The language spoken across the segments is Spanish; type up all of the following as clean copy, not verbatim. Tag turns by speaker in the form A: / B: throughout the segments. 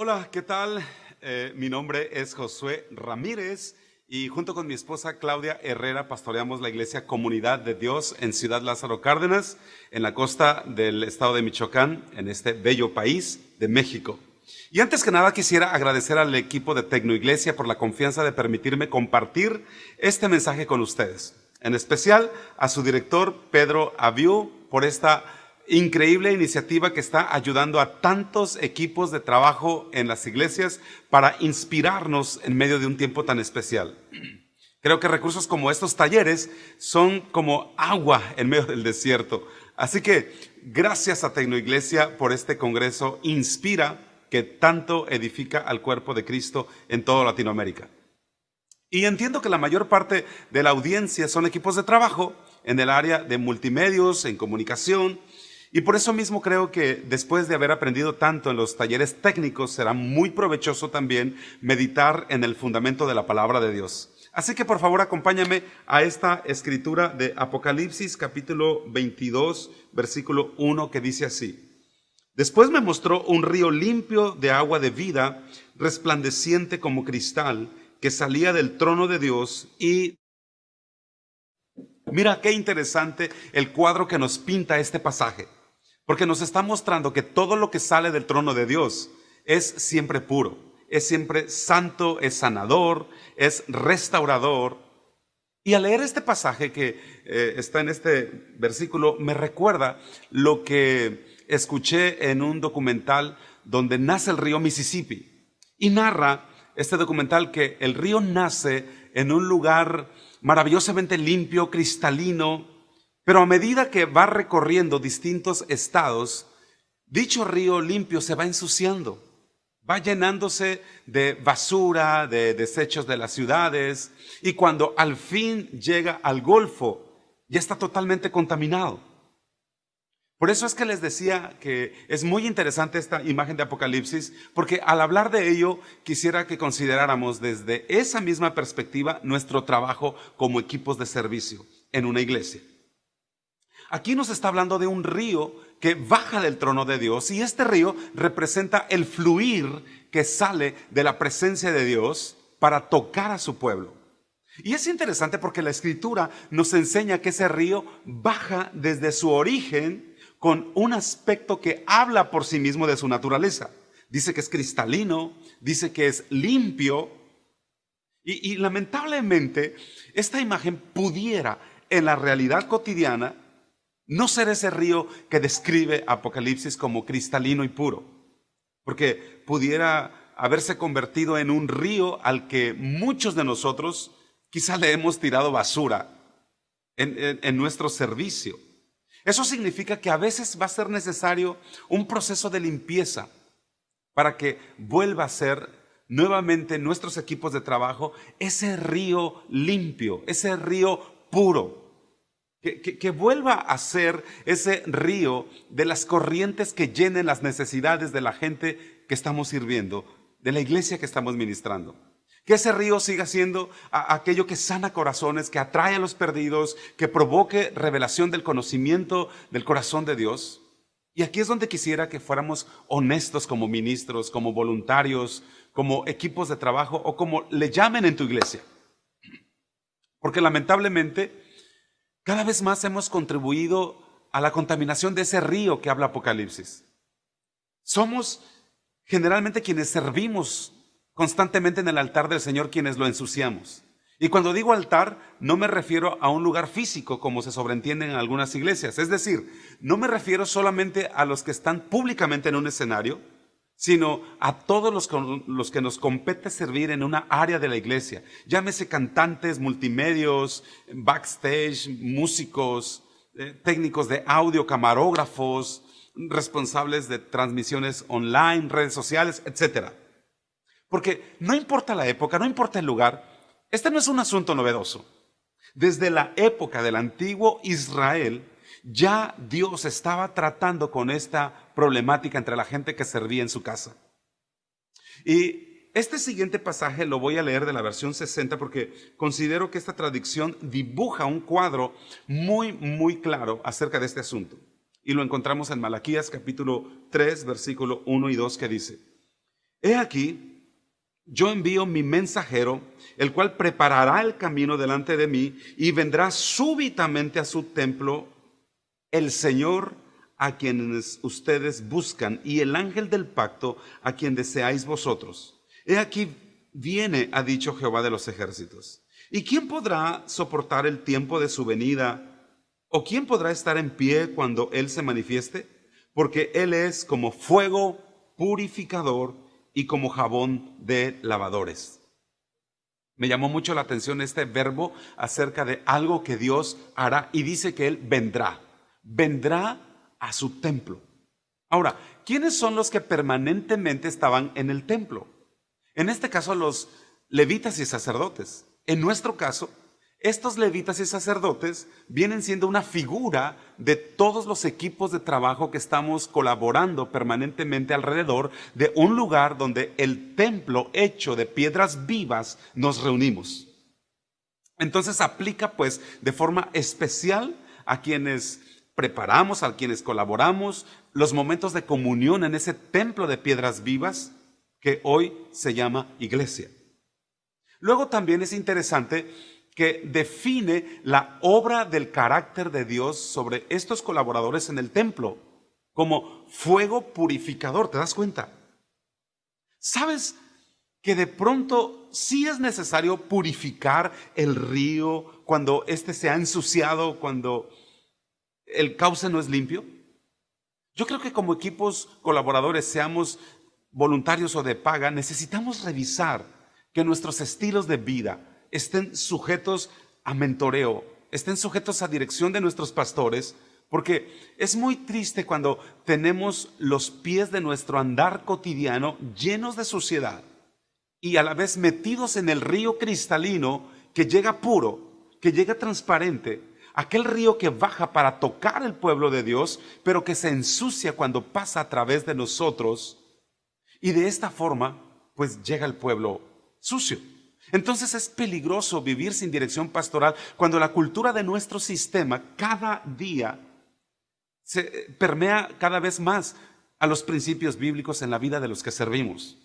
A: Hola, ¿qué tal? Mi nombre es Josué Ramírez y junto con mi esposa Claudia Herrera pastoreamos la iglesia Comunidad de Dios en Ciudad Lázaro Cárdenas, en la costa del estado de Michoacán, en este bello país de México. Y antes que nada quisiera agradecer al equipo de Tecnoiglesia por la confianza de permitirme compartir este mensaje con ustedes. En especial a su director Pedro Aviu por esta increíble iniciativa que está ayudando a tantos equipos de trabajo en las iglesias para inspirarnos en medio de un tiempo tan especial. Creo que recursos como estos talleres son como agua en medio del desierto. Así que gracias a Tecnoiglesia por este congreso Inspira, que tanto edifica al cuerpo de Cristo en toda Latinoamérica. Y entiendo que la mayor parte de la audiencia son equipos de trabajo en el área de multimedios, en comunicación, y por eso mismo creo que después de haber aprendido tanto en los talleres técnicos, será muy provechoso también meditar en el fundamento de la palabra de Dios. Así que por favor acompáñame a esta escritura de Apocalipsis capítulo 22, versículo 1, que dice así: Después me mostró un río limpio de agua de vida, resplandeciente como cristal, que salía del trono de Dios. Y mira qué interesante el cuadro que nos pinta este pasaje, porque nos está mostrando que todo lo que sale del trono de Dios es siempre puro, es siempre santo, es sanador, es restaurador. Y al leer este pasaje que está en este versículo, me recuerda lo que escuché en un documental donde nace el río Mississippi. Y narra este documental que el río nace en un lugar maravillosamente limpio, cristalino, pero a medida que va recorriendo distintos estados, dicho río limpio se va ensuciando, va llenándose de basura, de desechos de las ciudades, y cuando al fin llega al Golfo, ya está totalmente contaminado. Por eso es que les decía que es muy interesante esta imagen de Apocalipsis, porque al hablar de ello quisiera que consideráramos desde esa misma perspectiva nuestro trabajo como equipos de servicio en una iglesia. Aquí nos está hablando de un río que baja del trono de Dios, y este río representa el fluir que sale de la presencia de Dios para tocar a su pueblo. Y es interesante porque la Escritura nos enseña que ese río baja desde su origen con un aspecto que habla por sí mismo de su naturaleza. Dice que es cristalino, dice que es limpio, y lamentablemente esta imagen pudiera en la realidad cotidiana no ser ese río que describe Apocalipsis como cristalino y puro, porque pudiera haberse convertido en un río al que muchos de nosotros quizá le hemos tirado basura en nuestro servicio. Eso significa que a veces va a ser necesario un proceso de limpieza para que vuelva a ser nuevamente nuestros equipos de trabajo ese río limpio, ese río puro. Que vuelva a ser ese río de las corrientes que llenen las necesidades de la gente que estamos sirviendo, de la iglesia que estamos ministrando. Que ese río siga siendo aquello que sana corazones, que atrae a los perdidos, que provoque revelación del conocimiento del corazón de Dios. Y aquí es donde quisiera que fuéramos honestos como ministros, como voluntarios, como equipos de trabajo o como le llamen en tu iglesia. Porque lamentablemente cada vez más hemos contribuido a la contaminación de ese río que habla Apocalipsis. Somos generalmente quienes servimos constantemente en el altar del Señor, quienes lo ensuciamos. Y cuando digo altar, no me refiero a un lugar físico como se sobreentiende en algunas iglesias. Es decir, no me refiero solamente a los que están públicamente en un escenario, sino a todos los que nos compete servir en una área de la iglesia. Llámese cantantes, multimedios, backstage, músicos, técnicos de audio, camarógrafos, responsables de transmisiones online, redes sociales, etc. Porque no importa la época, no importa el lugar, este no es un asunto novedoso. Desde la época del antiguo Israel, ya Dios estaba tratando con esta problemática entre la gente que servía en su casa. Y este siguiente pasaje lo voy a leer de la versión 60 porque considero que esta traducción dibuja un cuadro muy claro acerca de este asunto. Y lo encontramos en Malaquías capítulo 3, versículo 1 y 2, que dice: He aquí, yo envío mi mensajero, el cual preparará el camino delante de mí, y vendrá súbitamente a su templo el Señor a quienes ustedes buscan, y el ángel del pacto a quien deseáis vosotros. He aquí viene, ha dicho Jehová de los ejércitos. ¿Y quién podrá soportar el tiempo de su venida? ¿O quién podrá estar en pie cuando Él se manifieste? Porque Él es como fuego purificador y como jabón de lavadores. Me llamó mucho la atención este verbo acerca de algo que Dios hará, y dice que Él vendrá. Vendrá a su templo. Ahora, ¿quiénes son los que permanentemente estaban en el templo? En este caso, los levitas y sacerdotes. En nuestro caso, estos levitas y sacerdotes vienen siendo una figura de todos los equipos de trabajo que estamos colaborando permanentemente alrededor de un lugar donde el templo hecho de piedras vivas nos reunimos. Entonces aplica pues de forma especial a quienes preparamos, a quienes colaboramos, los momentos de comunión en ese templo de piedras vivas que hoy se llama iglesia. Luego también es interesante que define la obra del carácter de Dios sobre estos colaboradores en el templo como fuego purificador. ¿Te das cuenta? ¿Sabes que de pronto sí es necesario purificar el río cuando éste se ha ensuciado, cuando el cauce no es limpio? Yo creo que como equipos colaboradores, seamos voluntarios o de paga, necesitamos revisar que nuestros estilos de vida estén sujetos a mentoreo, estén sujetos a dirección de nuestros pastores, porque es muy triste cuando tenemos los pies de nuestro andar cotidiano llenos de suciedad y a la vez metidos en el río cristalino que llega puro, que llega transparente, aquel río que baja para tocar el pueblo de Dios, pero que se ensucia cuando pasa a través de nosotros, y de esta forma pues llega el pueblo sucio. Entonces es peligroso vivir sin dirección pastoral cuando la cultura de nuestro sistema cada día se permea cada vez más a los principios bíblicos en la vida de los que servimos.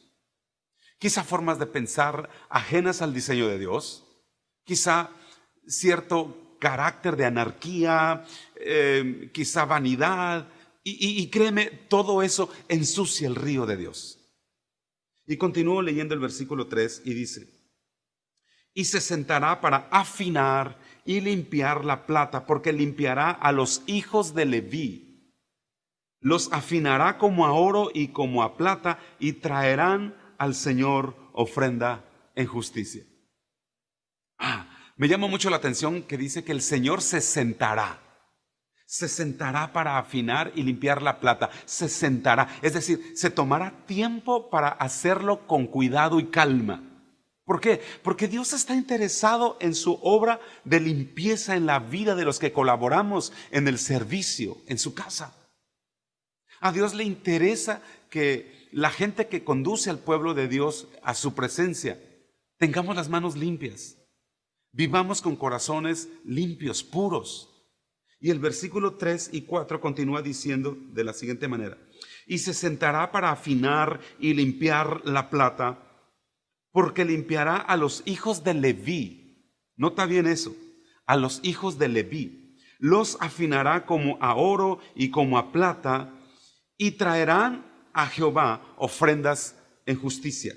A: Quizá formas de pensar ajenas al diseño de Dios, quizá cierto carácter de anarquía, quizá vanidad, y créeme, todo eso ensucia el río de Dios. Y continúo leyendo el versículo 3 y dice: y se sentará para afinar y limpiar la plata, porque limpiará a los hijos de Leví. Los afinará como a oro y como a plata, y traerán al Señor ofrenda en justicia. Me llama mucho la atención que dice que el Señor se sentará. Se sentará para afinar y limpiar la plata. Se sentará, es decir, se tomará tiempo para hacerlo con cuidado y calma. ¿Por qué? Porque Dios está interesado en su obra de limpieza en la vida de los que colaboramos en el servicio, en su casa. A Dios le interesa que la gente que conduce al pueblo de Dios a su presencia tengamos las manos limpias, vivamos con corazones limpios, puros. Y el versículo 3 y 4 continúa diciendo de la siguiente manera: y se sentará para afinar y limpiar la plata, porque limpiará a los hijos de Leví. Nota bien eso, a los hijos de Leví. Los afinará como a oro y como a plata, y traerán a Jehová ofrendas en justicia.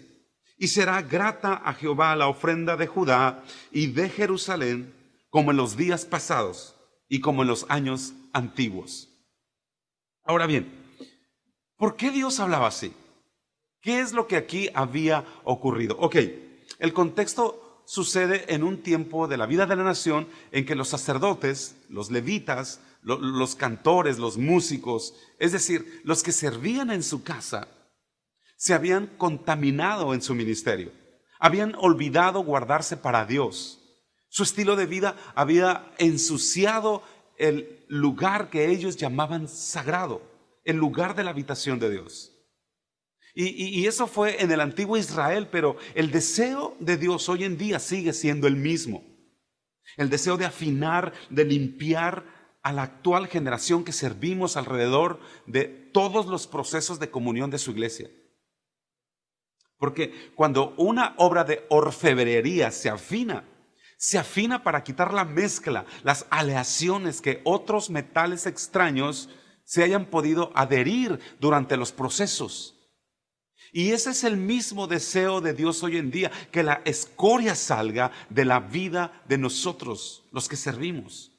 A: Y será grata a Jehová la ofrenda de Judá y de Jerusalén, como en los días pasados y como en los años antiguos. Ahora bien, ¿por qué Dios hablaba así? ¿Qué es lo que aquí había ocurrido? Ok, el contexto sucede en un tiempo de la vida de la nación en que los sacerdotes, los levitas, los cantores, los músicos, es decir, los que servían en su casa, se habían contaminado en su ministerio. Habían olvidado guardarse para Dios. Su estilo de vida había ensuciado el lugar que ellos llamaban sagrado, el lugar de la habitación de Dios. Y eso fue en el antiguo Israel, pero el deseo de Dios hoy en día sigue siendo el mismo. El deseo de afinar, de limpiar a la actual generación que servimos alrededor de todos los procesos de comunión de su iglesia. Porque cuando una obra de orfebrería se afina para quitar la mezcla, las aleaciones que otros metales extraños se hayan podido adherir durante los procesos. Y ese es el mismo deseo de Dios hoy en día, que la escoria salga de la vida de nosotros, los que servimos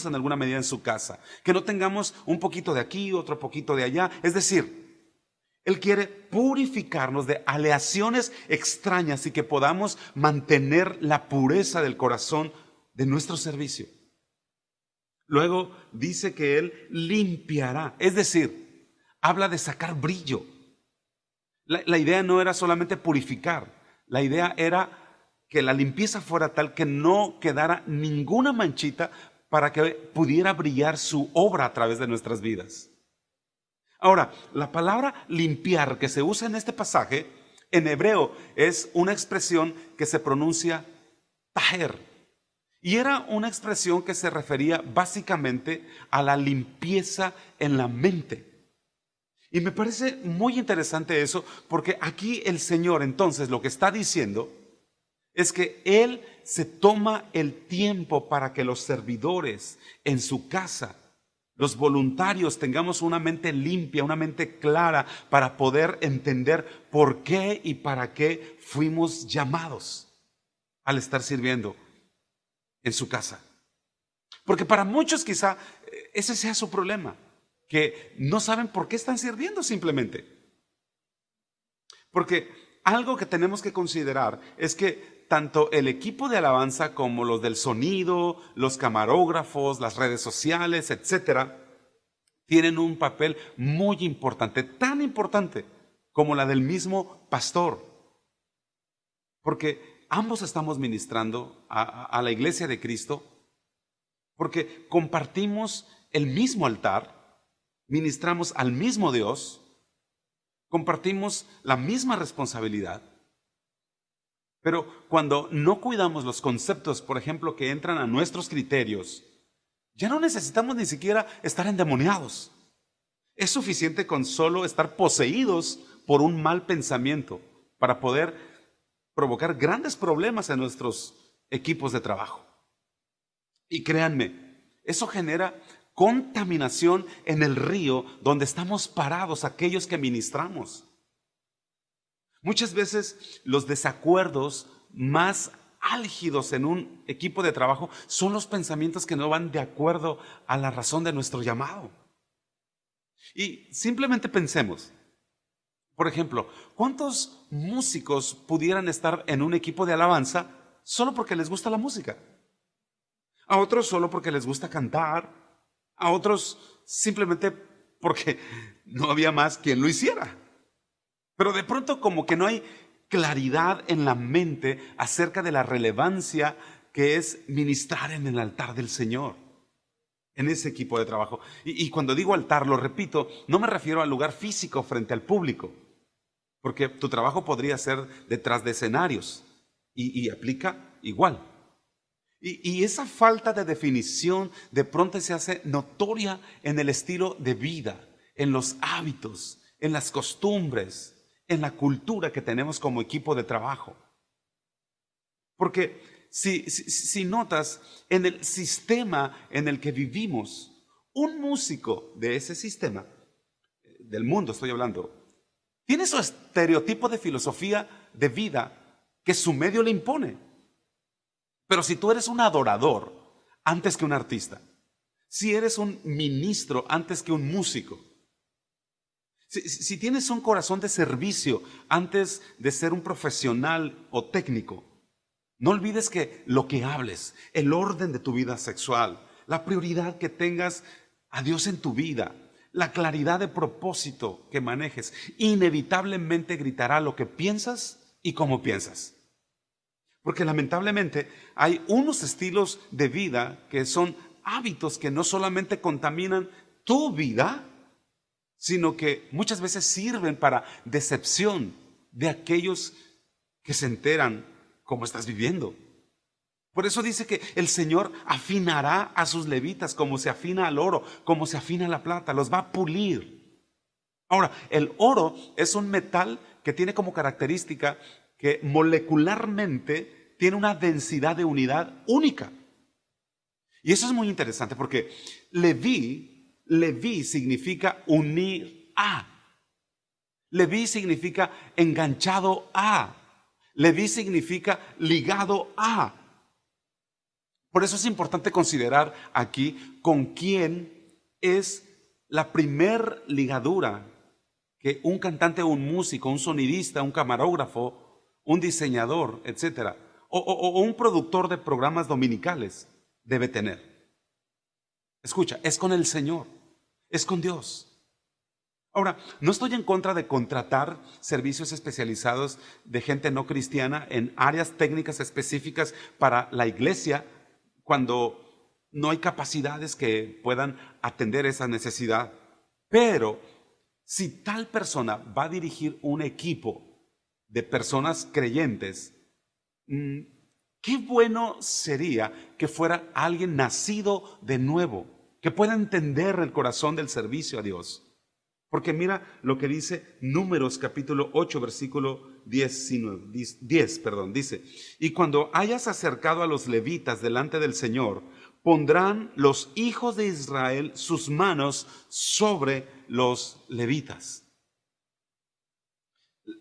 A: en alguna medida en su casa, que no tengamos un poquito de aquí, otro poquito de allá. Es decir, Él quiere purificarnos de aleaciones extrañas y que podamos mantener la pureza del corazón de nuestro servicio. Luego dice que Él limpiará, es decir, habla de sacar brillo. La idea no era solamente purificar, la idea era que la limpieza fuera tal que no quedara ninguna manchita para que pudiera brillar su obra a través de nuestras vidas. Ahora, la palabra limpiar que se usa en este pasaje, en hebreo, es una expresión que se pronuncia taher. Y era una expresión que se refería básicamente a la limpieza en la mente. Y me parece muy interesante eso, porque aquí el Señor entonces lo que está diciendo es que Él se toma el tiempo para que los servidores en su casa, los voluntarios, tengamos una mente limpia, una mente clara para poder entender por qué y para qué fuimos llamados al estar sirviendo en su casa. Porque para muchos quizá ese sea su problema, que no saben por qué están sirviendo simplemente. Porque algo que tenemos que considerar es que tanto el equipo de alabanza como los del sonido, los camarógrafos, las redes sociales, etcétera, tienen un papel muy importante, tan importante como la del mismo pastor. Porque ambos estamos ministrando a la iglesia de Cristo, porque compartimos el mismo altar, ministramos al mismo Dios, compartimos la misma responsabilidad. Pero cuando no cuidamos los conceptos, por ejemplo, que entran a nuestros criterios, ya no necesitamos ni siquiera estar endemoniados. Es suficiente con solo estar poseídos por un mal pensamiento para poder provocar grandes problemas en nuestros equipos de trabajo. Y créanme, eso genera contaminación en el río donde estamos parados aquellos que ministramos. Muchas veces los desacuerdos más álgidos en un equipo de trabajo son los pensamientos que no van de acuerdo a la razón de nuestro llamado. Y simplemente pensemos, por ejemplo, ¿cuántos músicos pudieran estar en un equipo de alabanza solo porque les gusta la música? A otros solo porque les gusta cantar, a otros simplemente porque no había más quien lo hiciera. Pero de pronto como que no hay claridad en la mente acerca de la relevancia que es ministrar en el altar del Señor, en ese equipo de trabajo. Y cuando digo altar, lo repito, no me refiero al lugar físico frente al público, porque tu trabajo podría ser detrás de escenarios y aplica igual. Y esa falta de definición de pronto se hace notoria en el estilo de vida, en los hábitos, en las costumbres, en la cultura que tenemos como equipo de trabajo. Porque si notas, en el sistema en el que vivimos, un músico de ese sistema, del mundo estoy hablando, tiene su estereotipo de filosofía de vida que su medio le impone. Pero si tú eres un adorador antes que un artista, si eres un ministro antes que un músico, si tienes un corazón de servicio antes de ser un profesional o técnico, no olvides que lo que hables, el orden de tu vida sexual, la prioridad que tengas a Dios en tu vida, la claridad de propósito que manejes, inevitablemente gritará lo que piensas y cómo piensas. Porque lamentablemente hay unos estilos de vida que son hábitos que no solamente contaminan tu vida, sino que muchas veces sirven para decepción de aquellos que se enteran cómo estás viviendo. Por eso dice que el Señor afinará a sus levitas como se afina al oro, como se afina la plata, los va a pulir Ahora, el oro es un metal que tiene como característica que molecularmente tiene una densidad de unidad única. Y eso es muy interesante porque Leví significa unir a. Leví significa enganchado a. Leví significa ligado a. Por eso es importante considerar aquí con quién es la primer ligadura que un cantante, un músico, un sonidista, un camarógrafo, un diseñador, etcétera, o un productor de programas dominicales debe tener. Escucha, es con el Señor, es con Dios. Ahora, no estoy en contra de contratar servicios especializados de gente no cristiana en áreas técnicas específicas para la iglesia cuando no hay capacidades que puedan atender esa necesidad. Pero si tal persona va a dirigir un equipo de personas creyentes, qué bueno sería que fuera alguien nacido de nuevo, que pueda entender el corazón del servicio a Dios. Porque mira lo que dice Números capítulo 8, versículo 10, dice: y cuando hayas acercado a los levitas delante del Señor, pondrán los hijos de Israel sus manos sobre los levitas.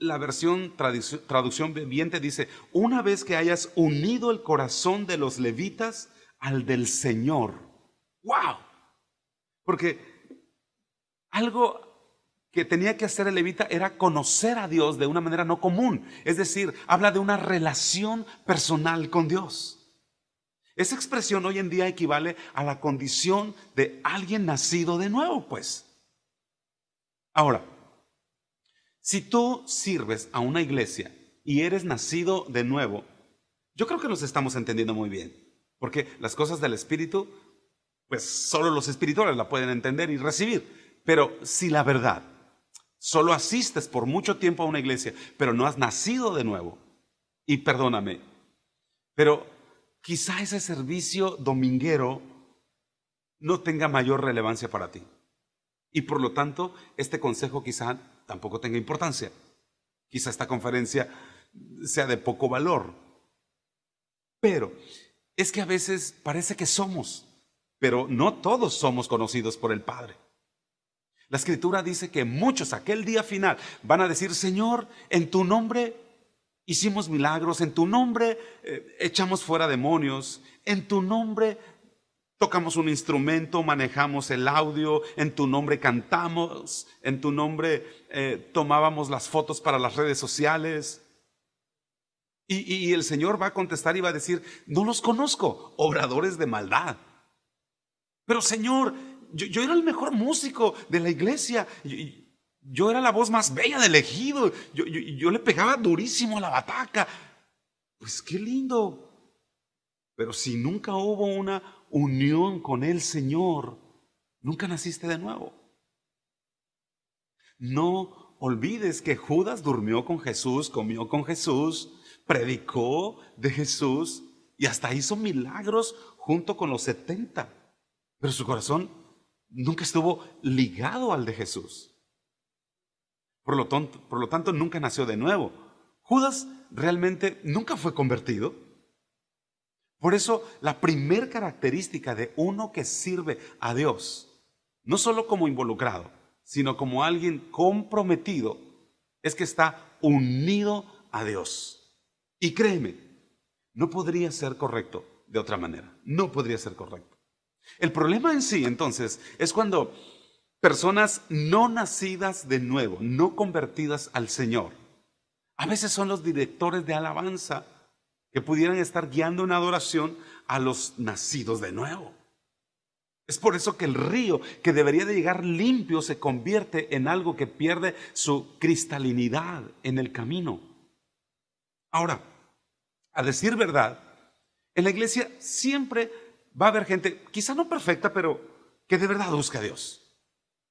A: La versión traducción viviente dice: una vez que hayas unido el corazón de los levitas al del Señor. ¡Wow! Porque algo que tenía que hacer el levita era conocer a Dios de una manera no común. Es decir, habla de una relación personal con Dios. Esa expresión hoy en día equivale a la condición de alguien nacido de nuevo, pues. Ahora, si tú sirves a una iglesia y eres nacido de nuevo, yo creo que nos estamos entendiendo muy bien. Porque las cosas del Espíritu, pues solo los espirituales la pueden entender y recibir. Pero si la verdad, solo asistes por mucho tiempo a una iglesia, pero no has nacido de nuevo, y perdóname, pero quizá ese servicio dominguero no tenga mayor relevancia para ti. Y por lo tanto, este consejo quizá tampoco tenga importancia. Quizá esta conferencia sea de poco valor. Pero es que a veces parece que somos, pero no todos somos conocidos por el Padre. La Escritura dice que muchos aquel día final van a decir: Señor, en tu nombre hicimos milagros, en tu nombre echamos fuera demonios, en tu nombre tocamos un instrumento, manejamos el audio, en tu nombre cantamos, en tu nombre tomábamos las fotos para las redes sociales. Y el Señor va a contestar y va a decir: no los conozco, obradores de maldad. Pero Señor, yo era el mejor músico de la iglesia, yo era la voz más bella del ejido, yo le pegaba durísimo a la bataca. Pues qué lindo. Pero si nunca hubo una unión con el Señor, nunca naciste de nuevo. No olvides que Judas durmió con Jesús, comió con Jesús, predicó de Jesús y hasta hizo milagros junto con los 70. Pero su corazón nunca estuvo ligado al de Jesús. Por lo tanto, nunca nació de nuevo. Judas realmente nunca fue convertido. Por eso, la primer característica de uno que sirve a Dios, no solo como involucrado, sino como alguien comprometido, es que está unido a Dios. Y créeme, no podría ser correcto de otra manera. No podría ser correcto. El problema en sí, entonces, es cuando personas no nacidas de nuevo, no convertidas al Señor, a veces son los directores de alabanza que pudieran estar guiando una adoración a los nacidos de nuevo. Es por eso que el río que debería de llegar limpio se convierte en algo que pierde su cristalinidad en el camino. Ahora, a decir verdad, en la iglesia siempre va a haber gente, quizá no perfecta, pero que de verdad busca a Dios.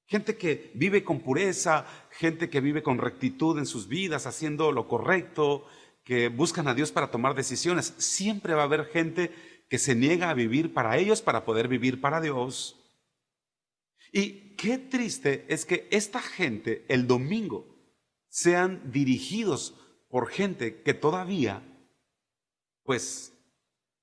A: Gente que vive con pureza, gente que vive con rectitud en sus vidas, haciendo lo correcto, que buscan a Dios para tomar decisiones. Siempre va a haber gente que se niega a vivir para ellos para poder vivir para Dios. ¿Y qué triste es que esta gente el domingo sean dirigidos por gente que todavía, pues,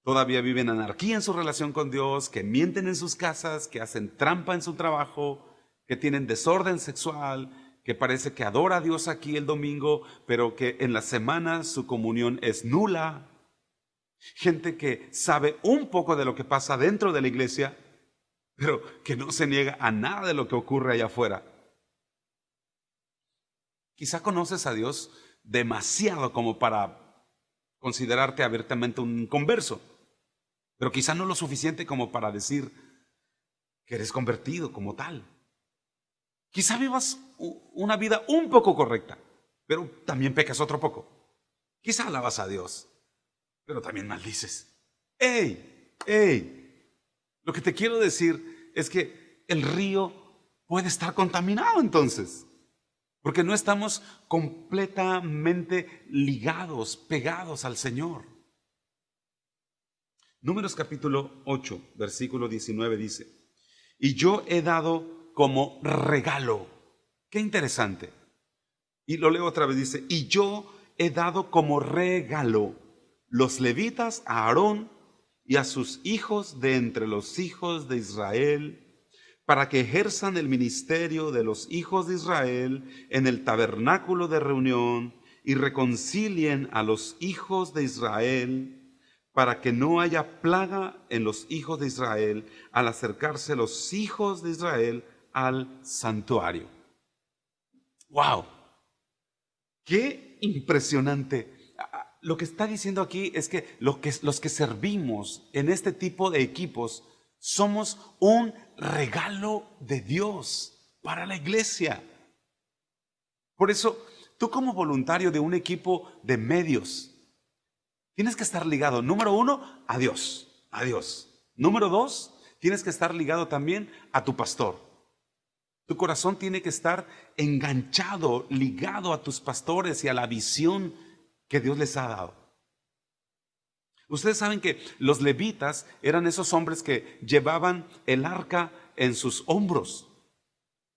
A: todavía viven anarquía en su relación con Dios, que mienten en sus casas, que hacen trampa en su trabajo, que tienen desorden sexual, que parece que adora a Dios aquí el domingo, pero que en la semana su comunión es nula. Gente que sabe un poco de lo que pasa dentro de la iglesia, pero que no se niega a nada de lo que ocurre allá afuera. Quizá conoces a Dios demasiado como para considerarte abiertamente un converso, pero quizá no lo suficiente como para decir que eres convertido como tal. Quizá vivas una vida un poco correcta, pero también pecas otro poco. Quizá alabas a Dios, pero también maldices. ¡Ey! ¡Ey! Lo que te quiero decir es que el río puede estar contaminado entonces, porque no estamos completamente ligados, pegados al Señor. Números capítulo 8, versículo 19 dice: y yo he dado como regalo. Qué interesante. Y lo leo otra vez, dice: y yo he dado como regalo los levitas a Aarón y a sus hijos de entre los hijos de Israel, para que ejerzan el ministerio de los hijos de Israel en el tabernáculo de reunión y reconcilien a los hijos de Israel, para que no haya plaga en los hijos de Israel al acercarse los hijos de Israel al santuario. ¡Wow! ¡Qué impresionante! Lo que está diciendo aquí es que los que servimos en este tipo de equipos somos un regalo de Dios para la iglesia. Por eso, tú como voluntario de un equipo de medios, tienes que estar ligado, número uno, a Dios, a Dios. Número dos, tienes que estar ligado también a tu pastor. Tu corazón tiene que estar enganchado, ligado a tus pastores y a la visión que Dios les ha dado. Ustedes saben que los levitas eran esos hombres que llevaban el arca en sus hombros.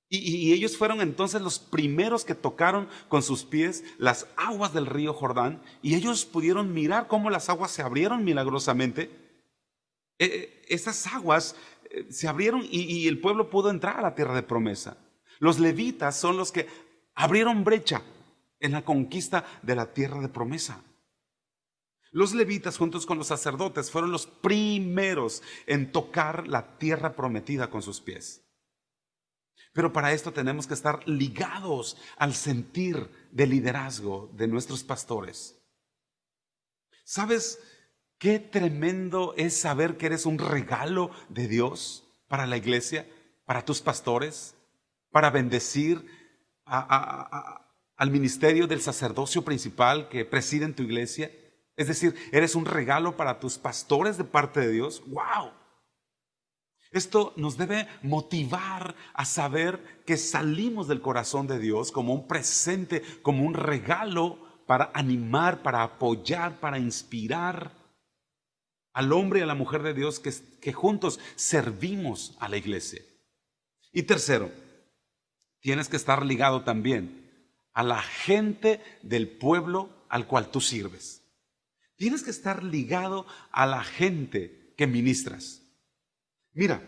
A: Y ellos fueron entonces los primeros que tocaron con sus pies las aguas del río Jordán, y ellos pudieron mirar cómo las aguas se abrieron milagrosamente. Esas aguas se abrieron y el pueblo pudo entrar a la tierra de promesa. Los levitas son los que abrieron brecha en la conquista de la tierra de promesa. Los levitas juntos con los sacerdotes fueron los primeros en tocar la tierra prometida con sus pies. Pero para esto tenemos que estar ligados al sentir de liderazgo de nuestros pastores. ¿Sabes qué tremendo es saber que eres un regalo de Dios para la iglesia, para tus pastores, para bendecir al ministerio del sacerdocio principal que preside en tu iglesia? Es decir, eres un regalo para tus pastores de parte de Dios. ¡Wow! Esto nos debe motivar a saber que salimos del corazón de Dios como un presente, como un regalo para animar, para apoyar, para inspirar al hombre y a la mujer de Dios que juntos servimos a la iglesia. Y tercero, tienes que estar ligado también a la gente del pueblo al cual tú sirves. Tienes que estar ligado a la gente que ministras. Mira,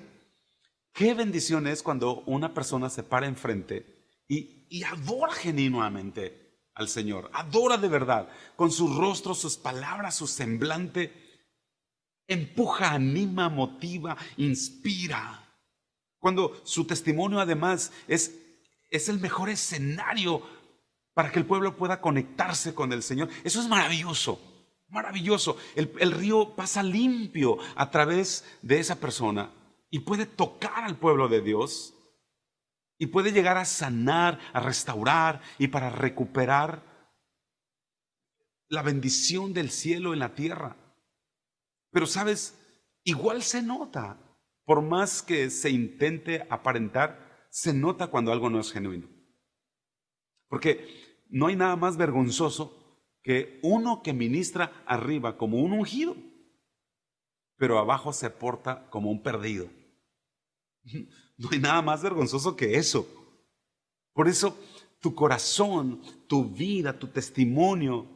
A: qué bendición es cuando una persona se para enfrente y adora genuinamente al Señor, adora de verdad, con su rostro, sus palabras, su semblante, empuja, anima, motiva, inspira. Cuando su testimonio además es el mejor escenario para que el pueblo pueda conectarse con el Señor. Eso es maravilloso, maravilloso. El río pasa limpio a través de esa persona y puede tocar al pueblo de Dios y puede llegar a sanar, a restaurar y para recuperar la bendición del cielo en la tierra. Pero sabes, igual se nota, por más que se intente aparentar, se nota cuando algo no es genuino. Porque no hay nada más vergonzoso que uno que ministra arriba como un ungido, pero abajo se porta como un perdido. No hay nada más vergonzoso que eso. Por eso tu corazón, tu vida, tu testimonio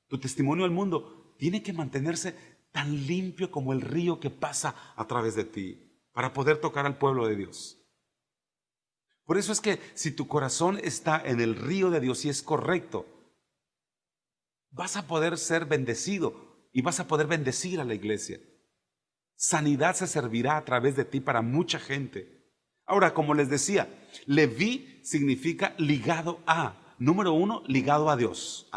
A: al mundo tiene que mantenerse tan limpio como el río que pasa a través de ti para poder tocar al pueblo de Dios. Por eso es que si tu corazón está en el río de Dios y es correcto, vas a poder ser bendecido y vas a poder bendecir a la iglesia. Sanidad se servirá a través de ti para mucha gente. Ahora, como les decía, Leví significa ligado a. Número 1, ligado a Dios.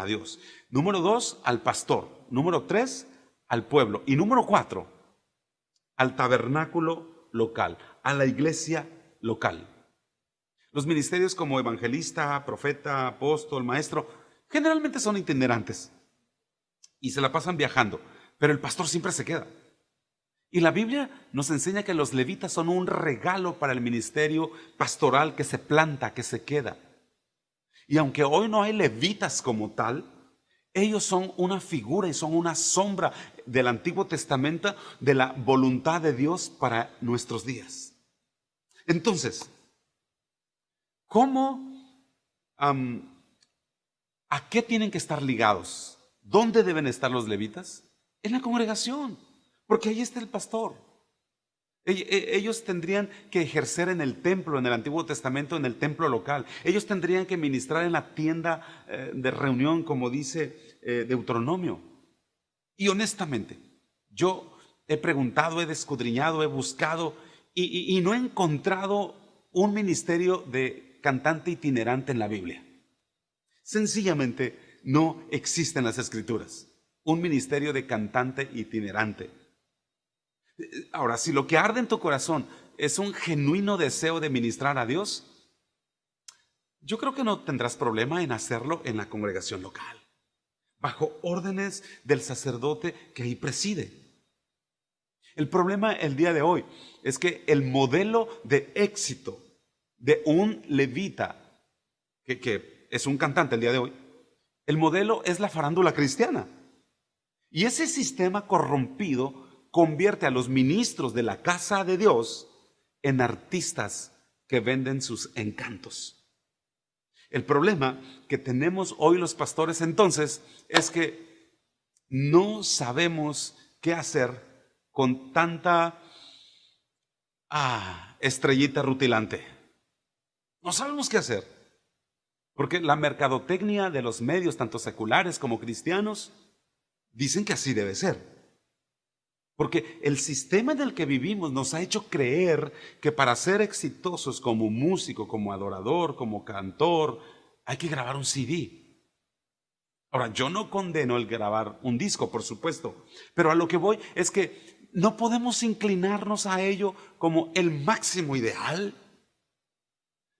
A: Número 2, al pastor. Número 3, al pueblo. Y número 4, al tabernáculo local, a la iglesia local. Los ministerios como evangelista, profeta, apóstol, maestro, generalmente son itinerantes y se la pasan viajando, pero el pastor siempre se queda. Y la Biblia nos enseña que los levitas son un regalo para el ministerio pastoral que se planta, que se queda. Y aunque hoy no hay levitas como tal, ellos son una figura y son una sombra del Antiguo Testamento de la voluntad de Dios para nuestros días. Entonces, ¿a qué tienen que estar ligados? ¿Dónde deben estar los levitas? En la congregación, porque ahí está el pastor. Ellos tendrían que ejercer en el templo, en el Antiguo Testamento, en el templo local. Ellos tendrían que ministrar en la tienda de reunión, como dice Deuteronomio. Y honestamente, yo he preguntado, he escudriñado, he buscado y no he encontrado un ministerio de cantante itinerante en la Biblia. Sencillamente no existe en las Escrituras un ministerio de cantante itinerante. Ahora, si lo que arde en tu corazón es un genuino deseo de ministrar a Dios, yo creo que no tendrás problema en hacerlo en la congregación local, bajo órdenes del sacerdote que ahí preside. El problema el día de hoy es que el modelo de éxito de un levita, que es un cantante el día de hoy, el modelo es la farándula cristiana. Y ese sistema corrompido convierte a los ministros de la casa de Dios en artistas que venden sus encantos. El problema que tenemos hoy los pastores entonces es que no sabemos qué hacer con tanta estrellita rutilante. No sabemos qué hacer, porque la mercadotecnia de los medios, tanto seculares como cristianos, dicen que así debe ser. Porque el sistema en el que vivimos nos ha hecho creer que para ser exitosos como músico, como adorador, como cantor, hay que grabar un CD. Ahora, yo no condeno el grabar un disco, por supuesto, pero a lo que voy es que no podemos inclinarnos a ello como el máximo ideal.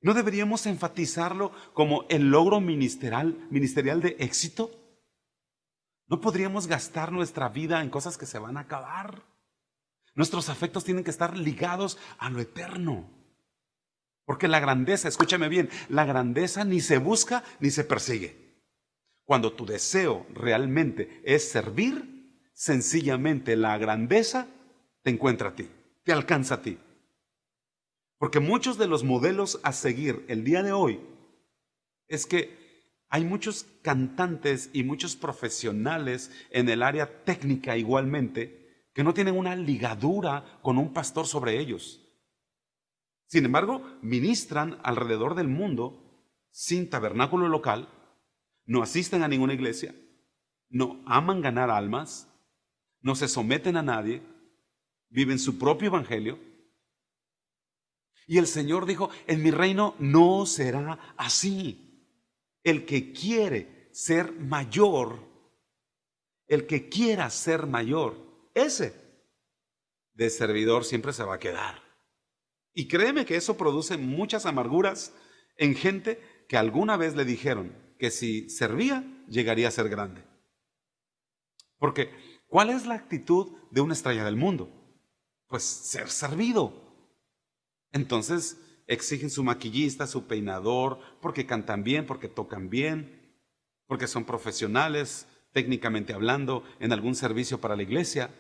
A: ¿No deberíamos enfatizarlo como el logro ministerial de éxito? ¿No podríamos gastar nuestra vida en cosas que se van a acabar? Nuestros afectos tienen que estar ligados a lo eterno. Porque la grandeza, escúchame bien, la grandeza ni se busca ni se persigue. Cuando tu deseo realmente es servir, sencillamente la grandeza te encuentra a ti, te alcanza a ti. Porque muchos de los modelos a seguir el día de hoy es que hay muchos cantantes y muchos profesionales en el área técnica igualmente que no tienen una ligadura con un pastor sobre ellos. Sin embargo, ministran alrededor del mundo sin tabernáculo local, no asisten a ninguna iglesia, no aman ganar almas, no se someten a nadie, viven su propio evangelio. Y el Señor dijo, en mi reino no será así. El que quiere ser mayor, el que quiera ser mayor, ese de servidor siempre se va a quedar. Y créeme que eso produce muchas amarguras en gente que alguna vez le dijeron que si servía, llegaría a ser grande. Porque, ¿cuál es la actitud de una estrella del mundo? Pues ser servido. Entonces exigen su maquillista, su peinador, porque cantan bien, porque tocan bien, porque son profesionales, técnicamente hablando, en algún servicio para la iglesia.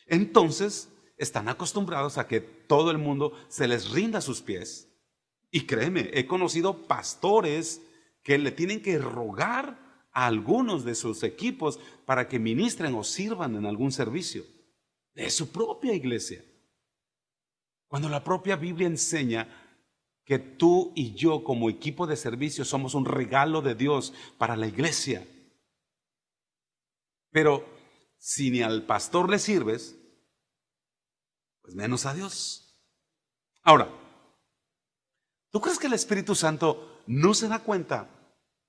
A: Entonces están acostumbrados a que todo el mundo se les rinda a sus pies. Y créeme, he conocido pastores que le tienen que rogar a algunos de sus equipos para que ministren o sirvan en algún servicio de su propia iglesia. Cuando la propia Biblia enseña que tú y yo como equipo de servicio somos un regalo de Dios para la iglesia. Pero si ni al pastor le sirves, pues menos a Dios. Ahora, ¿tú crees que el Espíritu Santo no se da cuenta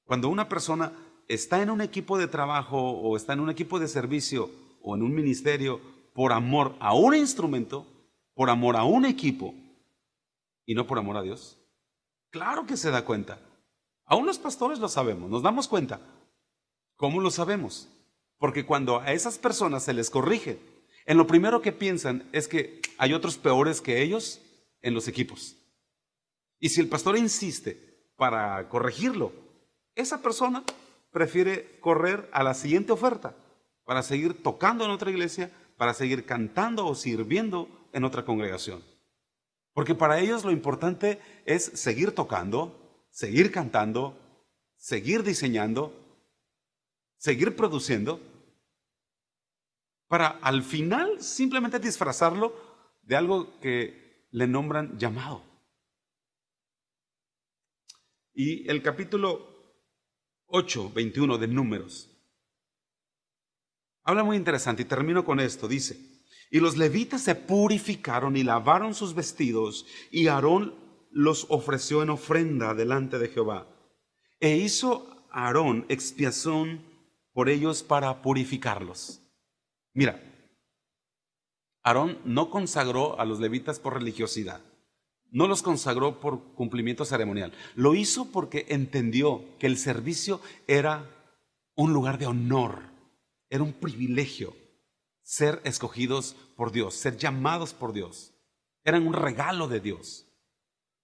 A: cuando una persona está en un equipo de trabajo o está en un equipo de servicio o en un ministerio por amor a un instrumento, por amor a un equipo y no por amor a Dios? Claro que se da cuenta. Aún los pastores lo sabemos, nos damos cuenta. ¿Cómo lo sabemos? Porque cuando a esas personas se les corrige, en lo primero que piensan es que hay otros peores que ellos en los equipos. Y si el pastor insiste para corregirlo, esa persona prefiere correr a la siguiente oferta para seguir tocando en otra iglesia, para seguir cantando o sirviendo en otra congregación. Porque para ellos lo importante es seguir tocando, seguir cantando, seguir diseñando, seguir produciendo, para al final simplemente disfrazarlo de algo que le nombran llamado. Y el capítulo 8, 21 de Números habla muy interesante y termino con esto. Dice: y los levitas se purificaron y lavaron sus vestidos, y Aarón los ofreció en ofrenda delante de Jehová. E hizo Aarón expiación por ellos para purificarlos. Mira, Aarón no consagró a los levitas por religiosidad, no los consagró por cumplimiento ceremonial. Lo hizo porque entendió que el servicio era un lugar de honor, era un privilegio ser escogidos por Dios, ser llamados por Dios. Eran un regalo de Dios.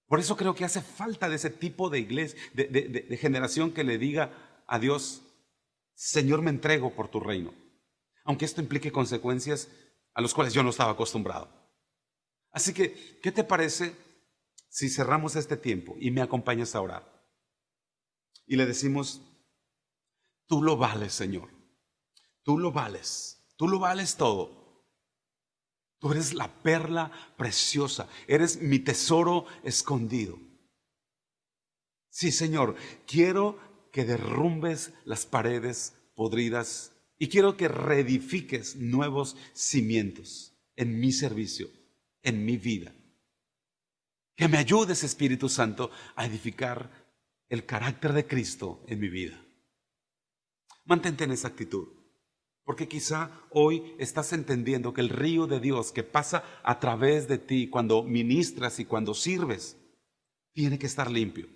A: Por eso creo que hace falta de ese tipo de iglesia, de generación que le diga a Dios: Señor, me entrego por tu reino. Aunque esto implique consecuencias a las cuales yo no estaba acostumbrado. Así que, ¿qué te parece si cerramos este tiempo y me acompañas a orar? Y le decimos: tú lo vales, Señor. Tú lo vales todo. Tú eres la perla preciosa, eres mi tesoro escondido. Sí, Señor, quiero que derrumbes las paredes podridas y quiero que reedifiques nuevos cimientos en mi servicio, en mi vida. Que me ayudes, Espíritu Santo, a edificar el carácter de Cristo en mi vida. Mantente en esa actitud, porque quizá hoy estás entendiendo que el río de Dios que pasa a través de ti cuando ministras y cuando sirves, tiene que estar limpio.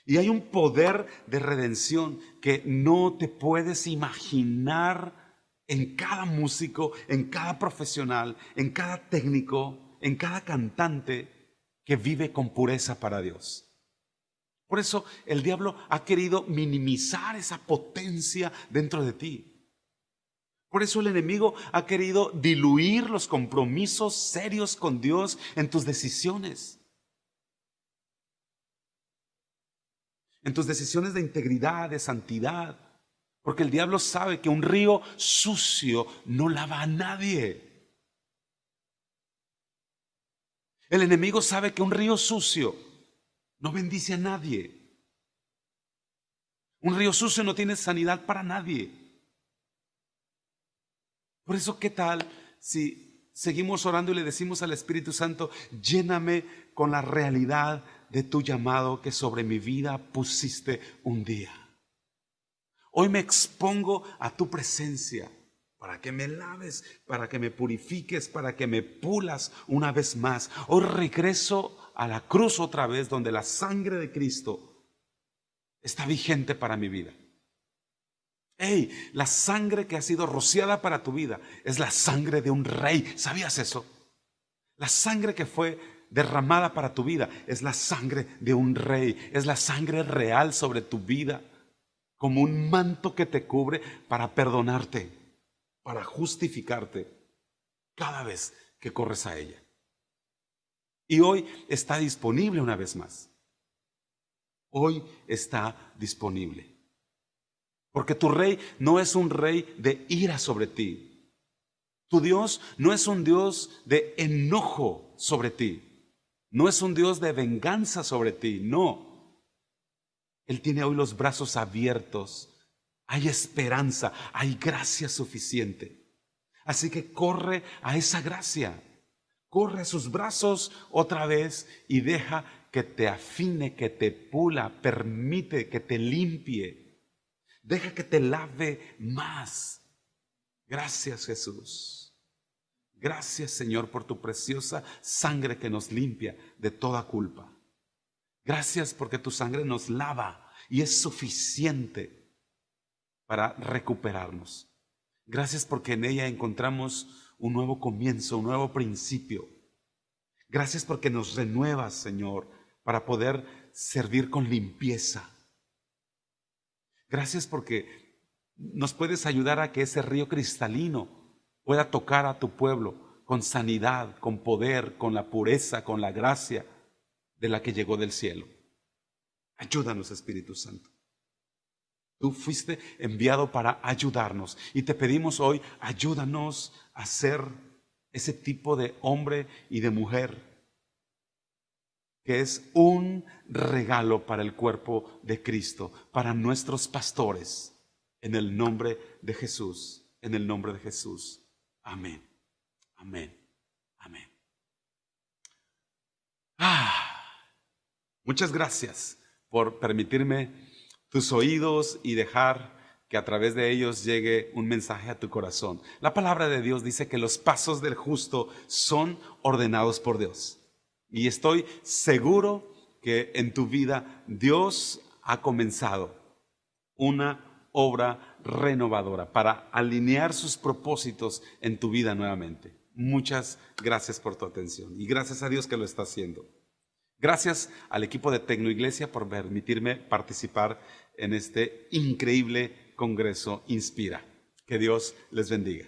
A: Y hay un poder de redención que no te puedes imaginar en cada músico, en cada profesional, en cada técnico, en cada cantante que vive con pureza para Dios. Por eso el diablo ha querido minimizar esa potencia dentro de ti. Por eso el enemigo ha querido diluir los compromisos serios con Dios en tus decisiones. En tus decisiones de integridad, de santidad. Porque el diablo sabe que un río sucio no lava a nadie. El enemigo sabe que un río sucio no bendice a nadie. Un río sucio no tiene sanidad para nadie. Por eso, ¿qué tal si seguimos orando y le decimos al Espíritu Santo: lléname con la realidad de tu llamado que sobre mi vida pusiste un día? Hoy me expongo a tu presencia para que me laves, para que me purifiques, para que me pulas una vez más. Hoy regreso a la cruz otra vez, donde la sangre de Cristo está vigente para mi vida. Hey, la sangre que ha sido rociada para tu vida es la sangre de un rey. ¿Sabías eso? La sangre que fue derramada para tu vida es la sangre de un rey. Es la sangre real sobre tu vida, como un manto que te cubre para perdonarte, para justificarte, cada vez que corres a ella. Y hoy está disponible una vez más. Hoy está disponible. Porque tu rey no es un rey de ira sobre ti. Tu Dios no es un Dios de enojo sobre ti. No es un Dios de venganza sobre ti. No. Él tiene hoy los brazos abiertos. Hay esperanza, hay gracia suficiente. Así que corre a esa gracia. Corre a sus brazos otra vez y deja que te afine, que te pula, permite que te limpie. Deja que te lave más. Gracias, Jesús. Gracias, Señor, por tu preciosa sangre que nos limpia de toda culpa. Gracias porque tu sangre nos lava y es suficiente para recuperarnos. Gracias porque en ella encontramos un nuevo comienzo, un nuevo principio. Gracias porque nos renuevas, Señor, para poder servir con limpieza. Gracias porque nos puedes ayudar a que ese río cristalino pueda tocar a tu pueblo con sanidad, con poder, con la pureza, con la gracia de la que llegó del cielo. Ayúdanos, Espíritu Santo. Tú fuiste enviado para ayudarnos y te pedimos hoy, ayúdanos a ser ese tipo de hombre y de mujer que es un regalo para el cuerpo de Cristo, para nuestros pastores, en el nombre de Jesús, en el nombre de Jesús. Amén, amén, amén. Muchas gracias por permitirme tus oídos y dejar que a través de ellos llegue un mensaje a tu corazón. La palabra de Dios dice que los pasos del justo son ordenados por Dios. Y estoy seguro que en tu vida Dios ha comenzado una obra renovadora para alinear sus propósitos en tu vida nuevamente. Muchas gracias por tu atención y gracias a Dios que lo está haciendo. Gracias al equipo de Tecnoiglesia por permitirme participar en este increíble congreso Inspira. Que Dios les bendiga.